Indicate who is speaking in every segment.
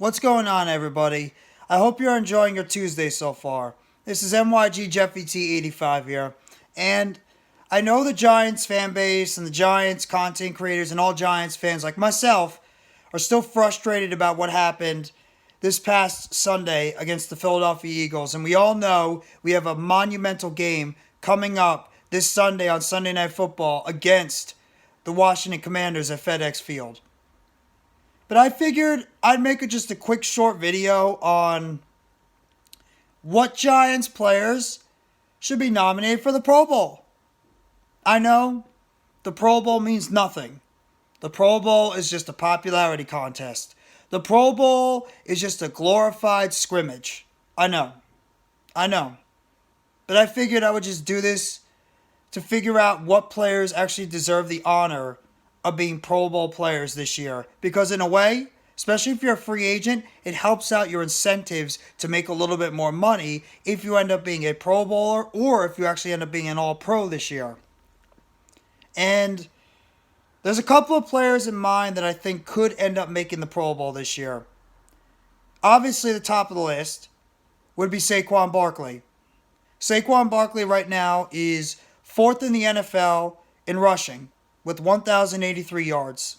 Speaker 1: What's going on, everybody? I hope you're enjoying your Tuesday so far. This is NYG Jeffy T85 here, and I know the Giants fan base and the Giants content creators and all Giants fans like myself are still frustrated about what happened this past Sunday against the Philadelphia Eagles, and we all know we have a monumental game coming up this Sunday on Sunday Night Football against the Washington Commanders at FedEx Field. But I figured I'd make just a quick short video on what Giants players should be nominated for the Pro Bowl. I know the Pro Bowl means nothing. The Pro Bowl is just a popularity contest. The Pro Bowl is just a glorified scrimmage. I know. But I figured I would just do this to figure out what players actually deserve the honor of being Pro Bowl players this year. Because in a way, especially if you're a free agent, it helps out your incentives to make a little bit more money if you end up being a Pro Bowler or if you actually end up being an All-Pro this year. And there's a couple of players in mind that I think could end up making the Pro Bowl this year. Obviously, the top of the list would be Saquon Barkley. Saquon Barkley right now is 4th in the NFL in rushing with 1,083 yards.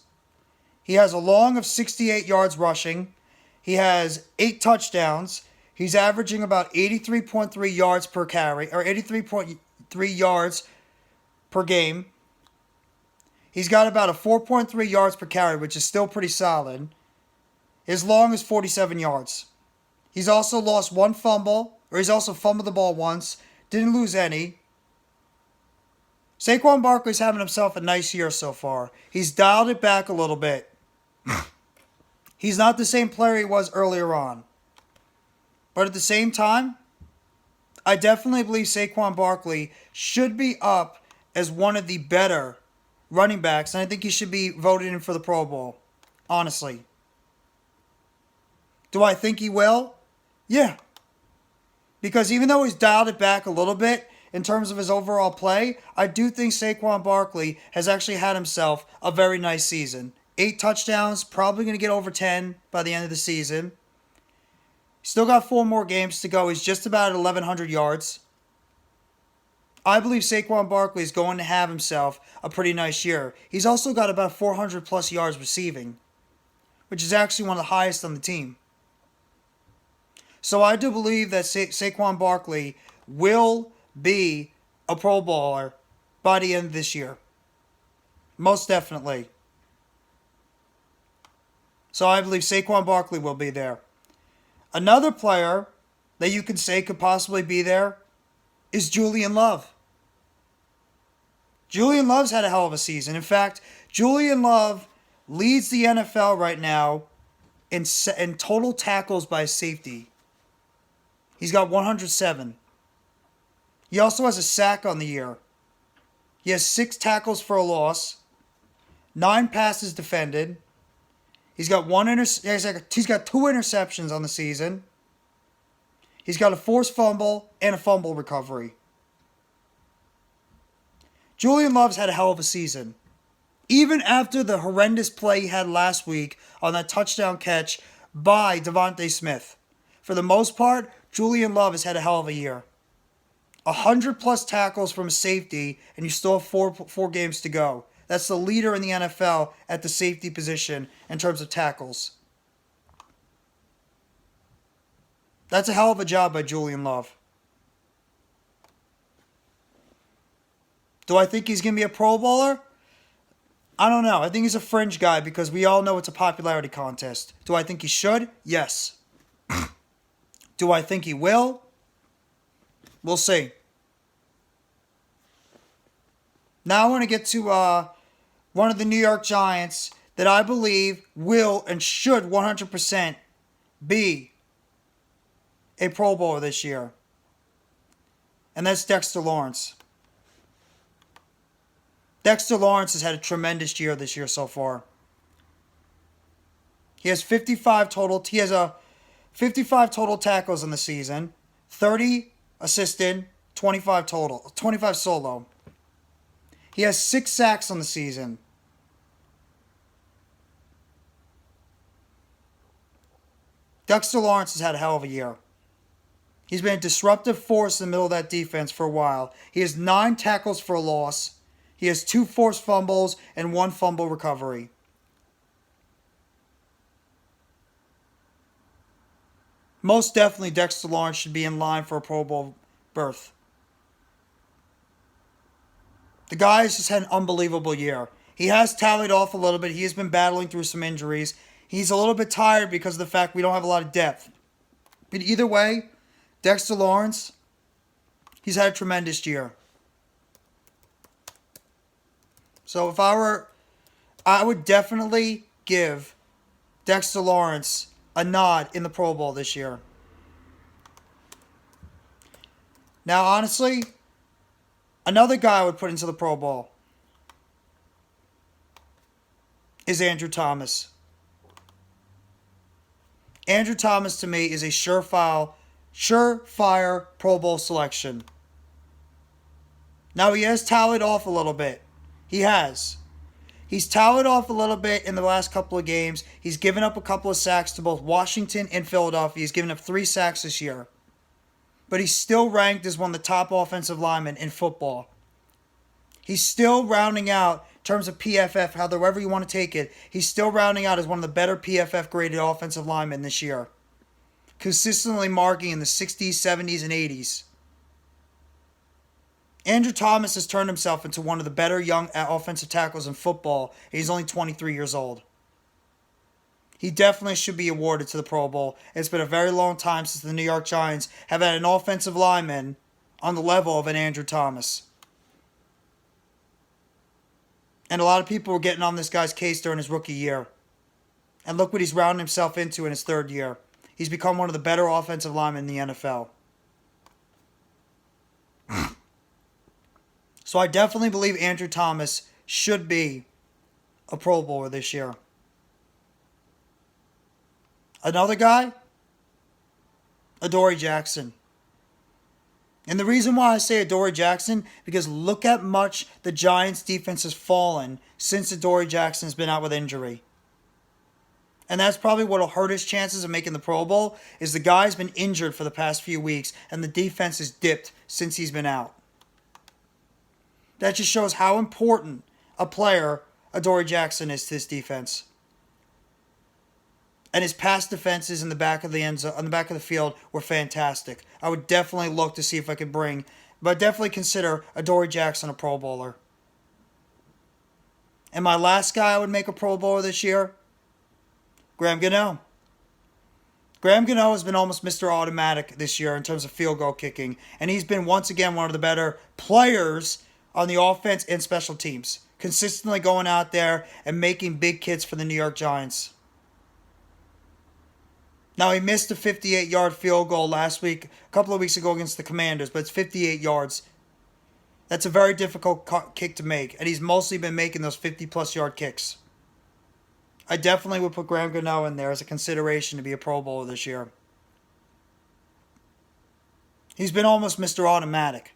Speaker 1: He has a long of 68 yards rushing. He has 8 touchdowns. He's averaging about 83.3 yards per carry, or 83.3 yards per game. He's got about a 4.3 yards per carry, which is still pretty solid. His long is 47 yards. He's also lost one fumble, or he's also fumbled the ball once. Didn't lose any. Saquon Barkley's having himself a nice year so far. He's dialed it back a little bit. He's not the same player he was earlier on. But at the same time, I definitely believe Saquon Barkley should be up as one of the better running backs, and I think he should be voted in for the Pro Bowl. Honestly. Do I think he will? Yeah. Because even though he's dialed it back a little bit in terms of his overall play, I do think Saquon Barkley has actually had himself a very nice season. 8 touchdowns, probably going to get over 10 by the end of the season. Still got 4 more games to go. He's just about at 1,100 yards. I believe Saquon Barkley is going to have himself a pretty nice year. He's also got about 400 plus yards receiving, which is actually one of the highest on the team. So I do believe that Saquon Barkley will be a Pro Bowler by the end of this year. Most definitely. So I believe Saquon Barkley will be there. Another player that you can say could possibly be there is Julian Love. Julian Love's had a hell of a season. In fact, Julian Love leads the NFL right now in total tackles by safety. He's got 107. He also has a sack on the year. He has 6 tackles for a loss, 9 passes defended. He's got 2 interceptions on the season. He's got a forced fumble and a fumble recovery. Julian Love's had a hell of a season. Even after the horrendous play he had last week on that touchdown catch by Devontae Smith. For the most part, Julian Love has had a hell of a year. 100 plus tackles from a safety, and you still have four games to go. That's the leader in the NFL at the safety position in terms of tackles. That's a hell of a job by Julian Love. Do I think he's going to be a Pro Bowler? I don't know. I think he's a fringe guy because we all know it's a popularity contest. Do I think he should? Yes. Do I think he will? We'll see. Now I want to get to one of the New York Giants that I believe will and should 100% be a Pro Bowler this year. And that's Dexter Lawrence. Dexter Lawrence has had a tremendous year this year so far. He has 55 total. He has 55 total tackles in the season, 30 assisted, 25 total, 25 solo. He has 6 sacks on the season. Dexter Lawrence has had a hell of a year. He's been a disruptive force in the middle of that defense for a while. He has 9 tackles for a loss. He has 2 forced fumbles and 1 fumble recovery. Most definitely, Dexter Lawrence should be in line for a Pro Bowl berth. The guy has just had an unbelievable year. He has tallied off a little bit. He has been battling through some injuries. He's a little bit tired because of the fact we don't have a lot of depth. But either way, Dexter Lawrence, he's had a tremendous year. So if I would definitely give Dexter Lawrence a nod in the Pro Bowl this year. Now, honestly, another guy I would put into the Pro Bowl is Andrew Thomas. Andrew Thomas, to me, is a surefire Pro Bowl selection. Now, he has tallied off a little bit. He has. He's tallied off a little bit in the last couple of games. He's given up a couple of sacks to both Washington and Philadelphia. He's given up 3 sacks this year. But he's still ranked as one of the top offensive linemen in football. He's still rounding out, in terms of PFF, however you want to take it, he's still rounding out as one of the better PFF-graded offensive linemen this year. Consistently marking in the 60s, 70s, and 80s. Andrew Thomas has turned himself into one of the better young offensive tackles in football. He's only 23 years old. He definitely should be awarded to the Pro Bowl. It's been a very long time since the New York Giants have had an offensive lineman on the level of an Andrew Thomas. And a lot of people were getting on this guy's case during his rookie year. And look what he's rounding himself into in his 3rd year. He's become one of the better offensive linemen in the NFL. So I definitely believe Andrew Thomas should be a Pro Bowler this year. Another guy, Adoree Jackson. And the reason why I say Adoree Jackson, because look at much the Giants' defense has fallen since Adoree Jackson has been out with injury. And that's probably what will hurt his chances of making the Pro Bowl, is the guy's been injured for the past few weeks, and the defense has dipped since he's been out. That just shows how important a player Adoree Jackson is to this defense. And his pass defenses in the back of the end zone, on the back of the field, were fantastic. I would definitely look to see if I could but definitely consider Adoree Jackson a Pro Bowler. And my last guy I would make a Pro Bowler this year, Graham Gano. Graham Gano has been almost Mr. Automatic this year in terms of field goal kicking. And he's been once again one of the better players on the offense and special teams. Consistently going out there and making big kicks for the New York Giants. Now, he missed a 58-yard field goal last week, a couple of weeks ago against the Commanders, but it's 58 yards. That's a very difficult kick to make, and he's mostly been making those 50-plus yard kicks. I definitely would put Graham Gano in there as a consideration to be a Pro Bowler this year. He's been almost Mr. Automatic.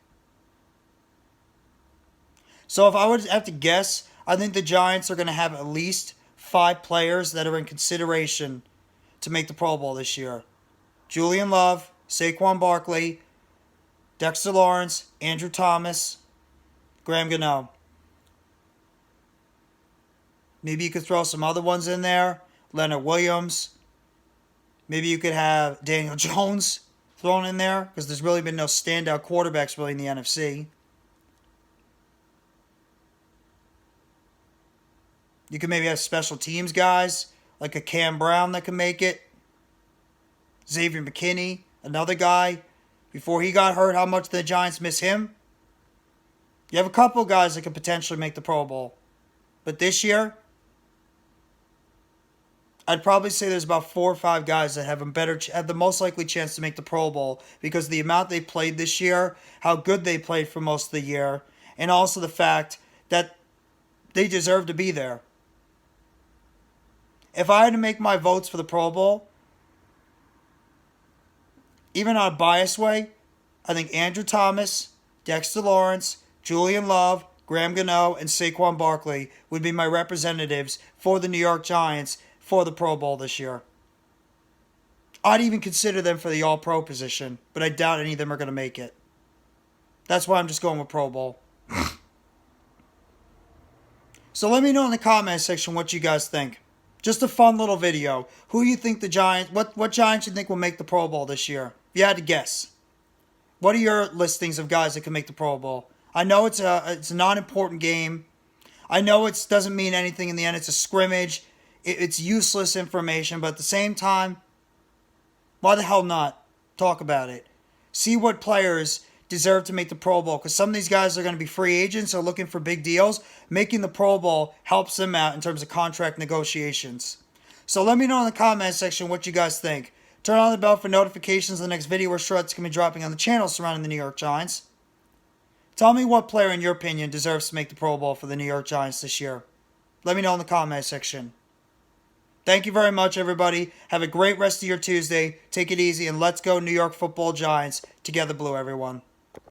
Speaker 1: So if I would have to guess, I think the Giants are going to have at least 5 players that are in consideration to make the Pro Bowl this year. Julian Love, Saquon Barkley, Dexter Lawrence, Andrew Thomas, Graham Gano. Maybe you could throw some other ones in there. Leonard Williams. Maybe you could have Daniel Jones thrown in there, because there's really been no standout quarterbacks really in the NFC. You could maybe have special teams guys, like a Cam Brown that can make it. Xavier McKinney, another guy. Before he got hurt, how much the Giants miss him? You have a couple of guys that could potentially make the Pro Bowl. But this year, I'd probably say there's about 4 or 5 guys that have the most likely chance to make the Pro Bowl, because the amount they played this year, how good they played for most of the year, and also the fact that they deserve to be there. If I had to make my votes for the Pro Bowl, even on a biased way, I think Andrew Thomas, Dexter Lawrence, Julian Love, Graham Gano, and Saquon Barkley would be my representatives for the New York Giants for the Pro Bowl this year. I'd even consider them for the All-Pro position, but I doubt any of them are going to make it. That's why I'm just going with Pro Bowl. So let me know in the comment section what you guys think. Just a fun little video. Who you think the Giants, what Giants you think will make the Pro Bowl this year? If you had to guess. What are your listings of guys that can make the Pro Bowl? I know it's a non-important game. I know it doesn't mean anything in the end. It's a scrimmage. It's useless information. But at the same time, why the hell not? Talk about it. See what players deserve to make the Pro Bowl. Because some of these guys are going to be free agents or looking for big deals. Making the Pro Bowl helps them out in terms of contract negotiations. So let me know in the comment section what you guys think. Turn on the bell for notifications of the next video where Shreds can be dropping on the channel surrounding the New York Giants. Tell me what player, in your opinion, deserves to make the Pro Bowl for the New York Giants this year. Let me know in the comment section. Thank you very much, everybody. Have a great rest of your Tuesday. Take it easy, and let's go New York Football Giants. Together Blue, everyone.